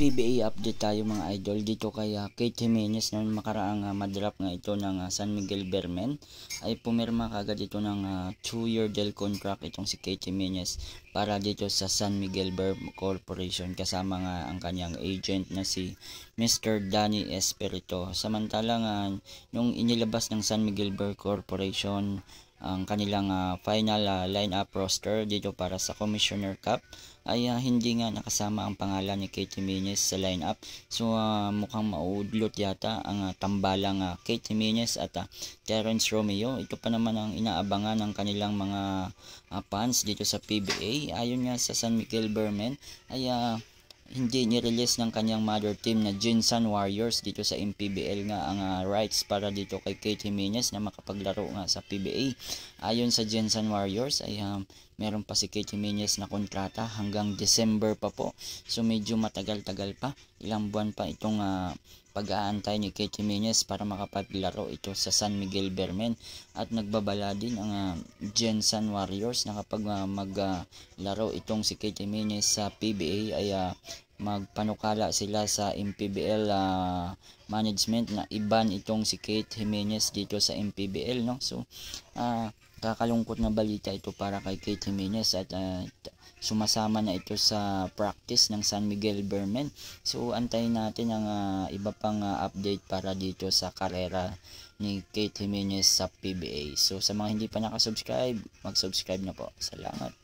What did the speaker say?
PBA update tayo mga idol dito kay Kate Jimenez na makaraang madrap nga ito ng San Miguel Beermen ay pumirma kagad ito ng 2-year deal contract itong si Kate Jimenez para dito sa San Miguel Beer Corporation kasama nga ang kanyang agent na si Mr. Danny Espirito. Samantalang nung inilabas ng San Miguel Beer Corporation ang kanilang final lineup roster dito para sa Commissioner Cup ay hindi nga nakasama ang pangalan ni Kate Jimenez sa lineup. So mukhang maudlot yata ang tambalang Kate Jimenez at Terence Romeo. Ito pa naman ang inaabangan ng kanilang mga fans dito sa PBA. Ayon nga sa San Miguel Beermen ay hindi ni-release ng kanyang mother team na Jinsan Warriors dito sa MPBL nga ang rights para dito kay Kate Jimenez na makapaglaro nga sa PBA. Ayon sa Jinsan Warriors ay meron pa si Kate Jimenez na kontrata hanggang December pa po. So medyo matagal-tagal pa, ilang buwan pa itong pag-aantay ni Kate Jimenez para makapaglaro ito sa San Miguel Beermen. At nagbabala din ang Jinsan Warriors na kapag maglaro itong si Kate Jimenez sa PBA ay magpanukala sila sa MPBL management na iban itong si Kate Jimenez dito sa MPBL, no? So kakalungkot na balita ito para kay Kate Jimenez at sumasama na ito sa practice ng San Miguel Beermen. So antayin natin ang iba pang update para dito sa karera ni Kate Jimenez sa PBA. So sa mga hindi pa nakasubscribe, mag-subscribe na po. Salamat.